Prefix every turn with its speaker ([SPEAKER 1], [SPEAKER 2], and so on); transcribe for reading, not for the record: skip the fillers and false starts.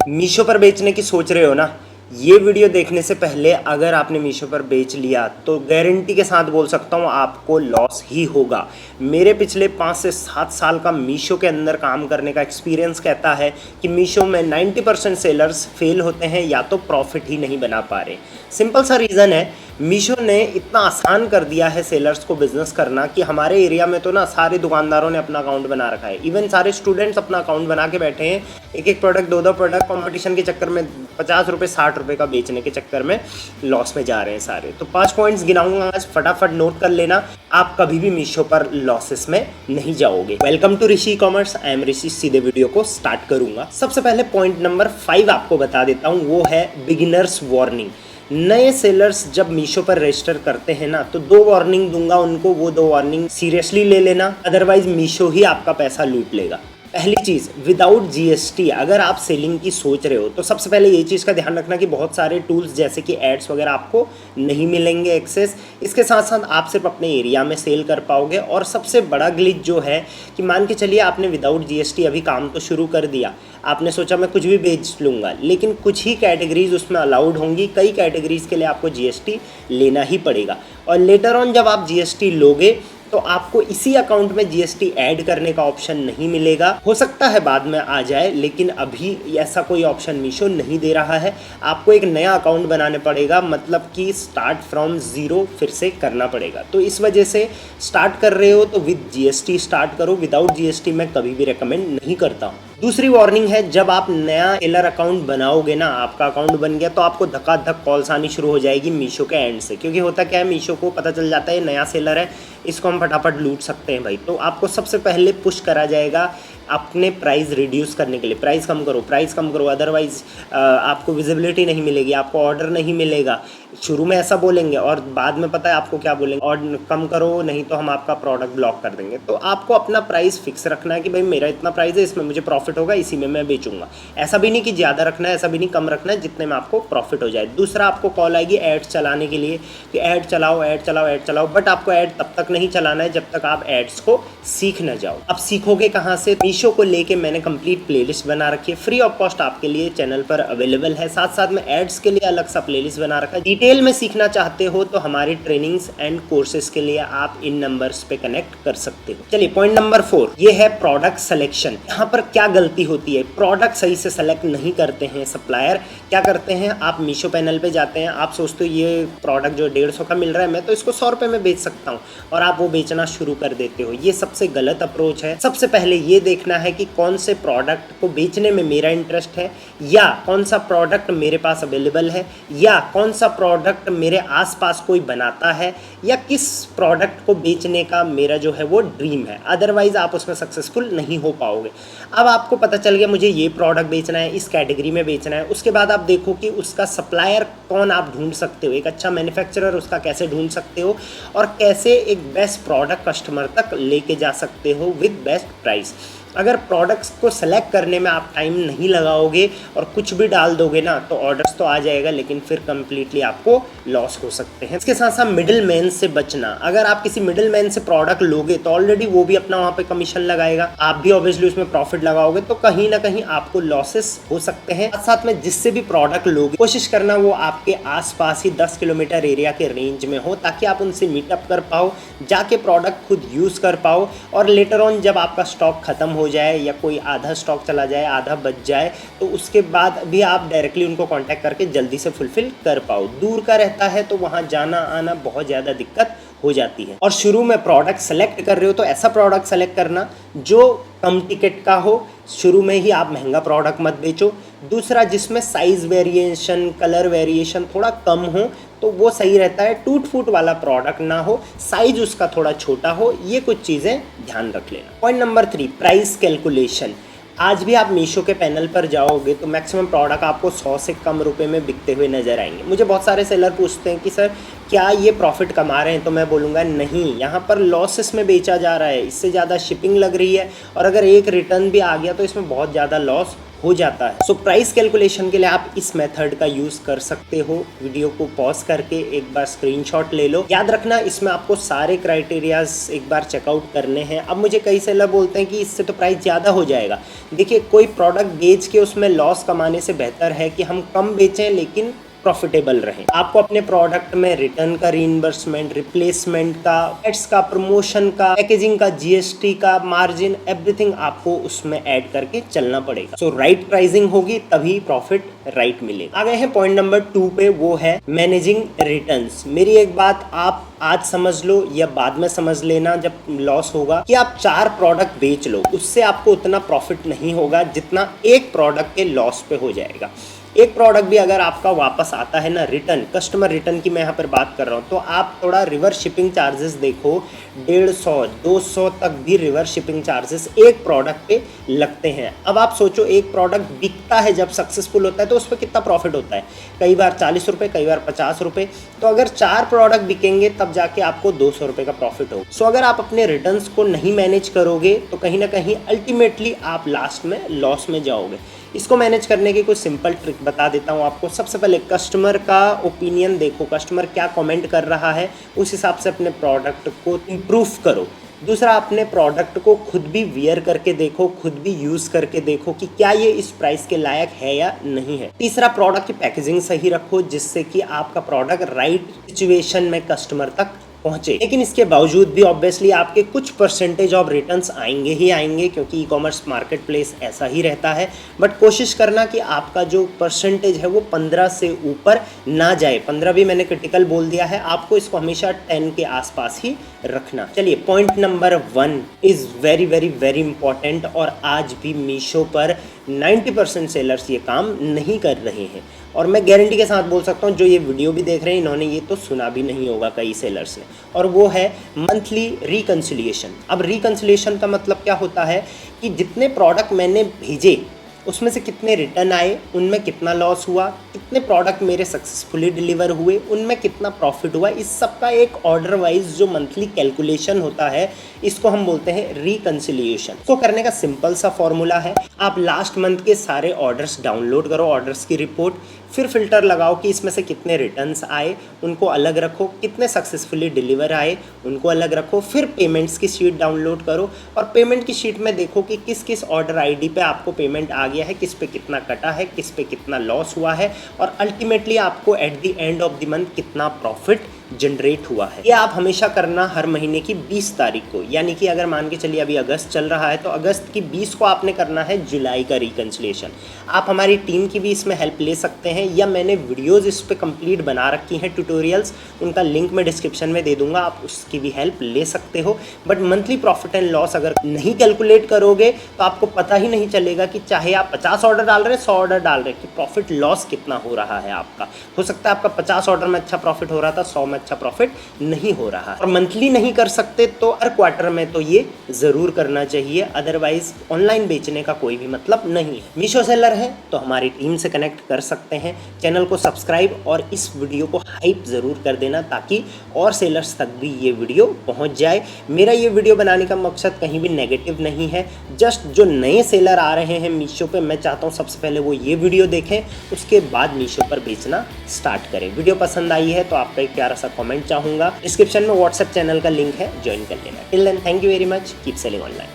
[SPEAKER 1] मीशो पर बेचने की सोच रहे हो ना? ये वीडियो देखने से पहले अगर आपने मीशो पर बेच लिया तो गारंटी के साथ बोल सकता हूँ आपको लॉस ही होगा। मेरे पिछले 5 से 7 साल का मीशो के अंदर काम करने का एक्सपीरियंस कहता है कि मीशो में 90% सेलर्स फेल होते हैं या तो प्रॉफिट ही नहीं बना पा रहे। सिंपल सा रीज़न है, मीशो ने इतना आसान कर दिया है सेलर्स को बिजनेस करना कि हमारे एरिया में तो ना सारे दुकानदारों ने अपना अकाउंट बना रखा है। इवन सारे स्टूडेंट्स अपना अकाउंट बना के बैठे हैं, एक एक प्रोडक्ट दो प्रोडक्ट कंपटीशन के चक्कर में 50 रुपये 60 रुपये का बेचने के चक्कर में लॉस में जा रहे हैं सारे। तो 5 पॉइंट्स गिनाऊंगा आज, फटाफट नोट कर लेना, आप कभी भी मीशो पर लॉसेस में नहीं जाओगे। Welcome to Rishi commerce, I am Rishi. सीधे वीडियो को स्टार्ट करूंगा। सबसे पहले पॉइंट नंबर 5 आपको बता देता हूँ, वो है बिगिनर्स वार्निंग। नए सेलर्स जब मीशो पर रजिस्टर करते हैं ना, तो 2 वार्निंग दूंगा उनको, वो 2 वार्निंग सीरियसली ले लेना, अदरवाइज मीशो ही आपका पैसा लूट लेगा। पहली चीज़, विदाउट जीएसटी अगर आप सेलिंग की सोच रहे हो तो सबसे पहले ये चीज़ का ध्यान रखना कि बहुत सारे टूल्स जैसे कि एड्स वगैरह आपको नहीं मिलेंगे एक्सेस। इसके साथ साथ आप सिर्फ अपने एरिया में सेल कर पाओगे। और सबसे बड़ा ग्लिच जो है कि मान के चलिए आपने विदाउट जीएसटी अभी काम तो शुरू कर दिया, आपने सोचा मैं कुछ भी बेच लूँगा, लेकिन कुछ ही कैटेगरीज उसमें अलाउड होंगी, कई कैटेगरीज के लिए आपको जीएसटी लेना ही पड़ेगा। और लेटर ऑन जब आप जीएसटी लोगे तो आपको इसी अकाउंट में जीएसटी ऐड करने का ऑप्शन नहीं मिलेगा। हो सकता है बाद में आ जाए, लेकिन अभी ऐसा कोई ऑप्शन मीशो नहीं दे रहा है। आपको एक नया अकाउंट बनाने पड़ेगा, मतलब कि स्टार्ट फ्रॉम ज़ीरो फिर से करना पड़ेगा। तो इस वजह से स्टार्ट कर रहे हो तो विद जीएसटी स्टार्ट करो, विदाउट जीएसटी मैं कभी भी रेकमेंड नहीं करता हूँ। दूसरी वार्निंग है, जब आप नया सेलर अकाउंट बनाओगे ना, आपका अकाउंट बन गया तो आपको धक्का-धक कॉल्स आनी शुरू हो जाएगी मीशो के एंड से। क्योंकि होता क्या है, मीशो को पता चल जाता है नया सेलर है, इसको हम फटाफट लूट सकते हैं भाई। तो आपको सबसे पहले पुश करा जाएगा अपने प्राइस रिड्यूस करने के लिए, प्राइस कम करो, अदरवाइज आपको विजिबिलिटी नहीं मिलेगी, आपको ऑर्डर नहीं मिलेगा। शुरू में ऐसा बोलेंगे और बाद में पता है आपको क्या बोलेंगे, ऑर्डर कम करो नहीं तो हम आपका प्रोडक्ट ब्लॉक कर देंगे। तो आपको अपना प्राइस फिक्स रखना है कि भाई मेरा इतना प्राइस है, इसमें मुझे प्रॉफिट होगा, इसी में मैं बेचूंगा। ऐसा भी नहीं कि ज़्यादा रखना है, ऐसा भी नहीं कम रखना है, जितने में आपको प्रॉफिट हो जाए। दूसरा, आपको कॉल आएगी एड्स चलाने के लिए कि ऐड चलाओ, बट आपको ऐड तब तक नहीं चलाना है जब तक आप एड्स को सीख न जाओ। अब सीखोगे कहाँ से? मीशो को लेके मैंने कंप्लीट प्लेलिस्ट बना रखी है, फ्री ऑफ कॉस्ट आपके लिए चैनल पर अवेलेबल है। साथ साथ में एड्स के लिए अलग सा प्लेलिस्ट बना रखा है। डिटेल में सीखना चाहते हो तो हमारी ट्रेनिंग्स एंड कोर्सेज के लिए आप इन नंबर्स पे कनेक्ट कर सकते हो। चलिए पॉइंट नंबर 4, ये है प्रोडक्ट सिलेक्शन। यहाँ पर क्या गलती होती है, प्रोडक्ट सही से सेलेक्ट नहीं करते हैं सप्लायर। क्या करते हैं, आप मीशो पैनल पे जाते हैं, आप सोचते हो ये प्रोडक्ट जो 150 का मिल रहा है मैं तो इसको 100 रुपये में बेच सकता हूँ, और आप वो बेचना शुरू कर देते हो। ये सबसे गलत अप्रोच है। सबसे पहले ये देखना है कि कौन से प्रोडक्ट को बेचने में मेरा इंटरेस्ट है, या कौन सा प्रोडक्ट मेरे पास अवेलेबल है, या कौन सा प्रोडक्ट मेरे आसपास कोई बनाता है, या किस प्रोडक्ट को बेचने का मेरा जो है वो ड्रीम है। अदरवाइज आप उसमें सक्सेसफुल नहीं हो पाओगे। अब आपको पता चल गया मुझे ये प्रोडक्ट बेचना है, इस कैटेगरी में बेचना है। उसके बाद आप देखो कि उसका सप्लायर कौन आप ढूंढ सकते हो, एक अच्छा मैन्युफैक्चरर उसका कैसे ढूंढ सकते हो, और कैसे एक बेस्ट प्रोडक्ट कस्टमर तक लेके जा सकते हो विद बेस्ट प्राइस। अगर प्रोडक्ट्स को सेलेक्ट करने में आप टाइम नहीं लगाओगे और कुछ भी डाल दोगे ना, तो ऑर्डर्स तो आ जाएगा, लेकिन फिर कंप्लीटली आपको लॉस हो सकते हैं। इसके साथ साथ मिडिल मैन से बचना। अगर आप किसी मिडिल मैन से प्रोडक्ट लोगे तो ऑलरेडी वो भी अपना वहाँ पे कमीशन लगाएगा, आप भी ऑब्वियसली उसमें प्रॉफिट लगाओगे, तो कहीं ना कहीं आपको लॉसेस हो सकते हैं। साथ में जिससे भी प्रोडक्ट लोगे कोशिश करना वो आपके आसपास ही 10 किलोमीटर एरिया के रेंज में हो, ताकि आप उनसे मीटअप कर पाओ, जाके प्रोडक्ट खुद यूज़ कर पाओ। और लेटर ऑन जब आपका स्टॉक खत्म हो जाए या कोई आधा स्टॉक चला जाए, आधा बच जाए, तो उसके बाद भी आप डायरेक्टली उनको कांटेक्ट करके जल्दी से फुलफिल कर पाओ। दूर का रहता है तो वहाँ जाना आना बहुत ज़्यादा दिक्कत हो जाती है। और शुरू में प्रोडक्ट सेलेक्ट कर रहे हो तो ऐसा प्रोडक्ट सेलेक्ट करना जो कम टिकट का हो। शुरू में ही आप महंगा प्रोडक्ट मत बेचो। दूसरा, जिसमें साइज़ वेरिएशन, कलर वेरिएशन थोड़ा कम हो तो वो सही रहता है। टूट फूट वाला प्रोडक्ट ना हो, साइज उसका थोड़ा छोटा हो, ये कुछ चीज़ें ध्यान रख लेना। Point number 3, price calculation. आज भी आप मीशो के पैनल पर जाओगे तो मैक्सिमम प्रोडक्ट आपको 100 से कम रुपए में बिकते हुए नजर आएंगे। मुझे बहुत सारे सेलर पूछते हैं कि सर क्या ये प्रॉफिट कमा रहे हैं, तो मैं बोलूँगा नहीं, यहाँ पर लॉसेस में बेचा जा रहा है, इससे ज़्यादा शिपिंग लग रही है, और अगर एक रिटर्न भी आ गया तो इसमें बहुत ज़्यादा लॉस हो जाता है। सो प्राइस कैलकुलेशन के लिए आप इस मेथड का यूज़ कर सकते हो। वीडियो को पॉज करके एक बार स्क्रीनशॉट ले लो। याद रखना इसमें आपको सारे क्राइटेरियाज एक बार चेकआउट करने हैं। अब मुझे कई सेलर बोलते हैं कि इससे तो प्राइस ज़्यादा हो जाएगा। देखिए, कोई प्रोडक्ट बेच के उसमें लॉस कमाने से बेहतर है कि हम कम बेचें लेकिन प्रॉफिटेबल रहें। आपको अपने प्रोडक्ट में रिटर्न का रीइंबर्समेंट, रिप्लेसमेंट का, एड्स का, प्रमोशन का, पैकेजिंग का, जीएसटी का, मार्जिन, एवरीथिंग आपको उसमें ऐड करके चलना पड़ेगा। सो राइट प्राइसिंग होगी तभी प्रॉफिट राइट मिलेगा। आ गए हैं पॉइंट नंबर 2 पे, वो है मैनेजिंग रिटर्न्स। मेरी एक बात आप आज समझ लो या बाद में समझ लेना जब लॉस होगा, कि आप 4 प्रोडक्ट बेच लो, उससे आपको उतना प्रॉफिट नहीं होगा जितना एक प्रोडक्ट के लॉस पे हो जाएगा। एक प्रोडक्ट भी अगर आपका वापस आता है ना, रिटर्न, कस्टमर रिटर्न की मैं यहाँ पर बात कर रहा हूँ, तो आप थोड़ा रिवर्स शिपिंग चार्जेस देखो, 150 200 तक भी रिवर्स शिपिंग चार्जेस एक प्रोडक्ट पे लगते हैं। अब आप सोचो, एक प्रोडक्ट बिकता है जब सक्सेसफुल होता है तो उस पर कितना प्रॉफिट होता है, कई बार 40 रुपये, कई बार 50 रुपये। तो अगर 4 प्रोडक्ट बिकेंगे तब जाके आपको 200 रुपये का प्रॉफिट होगा। सो अगर आप अपने रिटर्न्स को नहीं मैनेज करोगे तो कहीं ना कहीं अल्टीमेटली आप लास्ट में लॉस में जाओगे। इसको मैनेज करने की कुछ सिंपल ट्रिक बता देता हूँ आपको। सबसे पहले कस्टमर का ओपिनियन देखो, कस्टमर क्या कमेंट कर रहा है, उस हिसाब से अपने प्रोडक्ट को इम्प्रूव करो। दूसरा, अपने प्रोडक्ट को खुद भी वियर करके देखो, खुद भी यूज़ करके देखो कि क्या ये इस प्राइस के लायक है या नहीं है। तीसरा, प्रोडक्ट की पैकेजिंग सही रखो जिससे कि आपका प्रोडक्ट राइट सिचुएशन में कस्टमर तक पहुंचे। लेकिन इसके बावजूद भी ऑब्वियसली आपके कुछ परसेंटेज ऑफ रिटर्न्स आएंगे ही आएंगे, क्योंकि ई कॉमर्स मार्केट प्लेस ऐसा ही रहता है। बट कोशिश करना कि आपका जो परसेंटेज है वो 15 से ऊपर ना जाए। 15 भी मैंने क्रिटिकल बोल दिया है, आपको इसको हमेशा 10 के आसपास ही रखना। चलिए, point number 1 is very very very important, और आज भी मीशो पर 90% सेलर्स ये काम नहीं कर रहे हैं। और मैं गारंटी के साथ बोल सकता हूँ, जो ये वीडियो भी देख रहे हैं इन्होंने ये तो सुना भी नहीं होगा कई सेलर्स ने, और वो है मंथली रिकन्सिलिएशन। अब रिकन्सिलिएशन का मतलब क्या होता है कि जितने प्रोडक्ट मैंने भेजे उसमें से कितने रिटर्न आए, उनमें कितना लॉस हुआ, कितने प्रोडक्ट मेरे सक्सेसफुली डिलीवर हुए, उनमें कितना प्रॉफिट हुआ, इस सब का एक ऑर्डर वाइज जो मंथली कैलकुलेशन होता है, इसको हम बोलते हैं रिकन्सिलिएशन। इसको करने का सिंपल सा फॉर्मूला है, आप लास्ट मंथ के सारे ऑर्डर्स डाउनलोड करो, ऑर्डर्स की रिपोर्ट, फिर फिल्टर लगाओ कि इसमें से कितने रिटर्न्स आए, उनको अलग रखो, कितने सक्सेसफुली डिलीवर आए, उनको अलग रखो, फिर पेमेंट्स की शीट डाउनलोड करो, और पेमेंट की शीट में देखो कि किस किस ऑर्डर आईडी पे आपको पेमेंट आ गया है, किस पे कितना कटा है, किस पे कितना लॉस हुआ है, और अल्टीमेटली आपको at the end of the month कितना प्रॉफिट जनरेट हुआ है। ये आप हमेशा करना हर महीने की 20 तारीख को, यानी कि अगर मान के चलिए अभी अगस्त चल रहा है तो अगस्त की 20 को आपने करना है जुलाई का रिकन्सिलिएशन। आप हमारी टीम की भी इसमें हेल्प ले सकते हैं, या मैंने वीडियोस इस पे कंप्लीट बना रखी हैं, ट्यूटोरियल्स, उनका लिंक मैं डिस्क्रिप्शन में दे दूंगा, आप उसकी भी हेल्प ले सकते हो। But monthly profit and loss अगर नहीं कैलकुलेट करोगे तो आपको पता ही नहीं चलेगा कि चाहे आप 50 ऑर्डर डाल रहे हैं, 100 ऑर्डर डाल रहे हैं, कि प्रॉफिट लॉस कितना हो रहा है आपका। हो सकता है आपका 50 ऑर्डर में अच्छा प्रॉफिट हो रहा था, 100 में अच्छा प्रॉफिट नहीं हो रहा है। और मंथली नहीं कर सकते तो हर क्वार्टर में तो ये जरूर करना चाहिए, अदरवाइज ऑनलाइन बेचने का कोई भी मतलब नहीं है। मीशो सेलर है तो हमारी टीम से कनेक्ट कर सकते हैं। चैनल को सब्सक्राइब और इस वीडियो को हाइप जरूर कर देना ताकि और सेलर्स तक भी ये वीडियो पहुंच जाए। मेरा ये वीडियो बनाने का मकसद कहीं भी नेगेटिव नहीं है, जस्ट जो नए सेलर आ रहे हैं मीशो पे, मैं चाहता हूँ सबसे पहले वो ये वीडियो देखें, उसके बाद मीशो पर बेचना स्टार्ट करें। वीडियो पसंद आई है तो आपका एक प्यारा सा कमेंट चाहूँगा। डिस्क्रिप्शन में व्हाट्सएप चैनल का लिंक है, ज्वाइन कर लेना। Till then, thank you very much, keep selling online.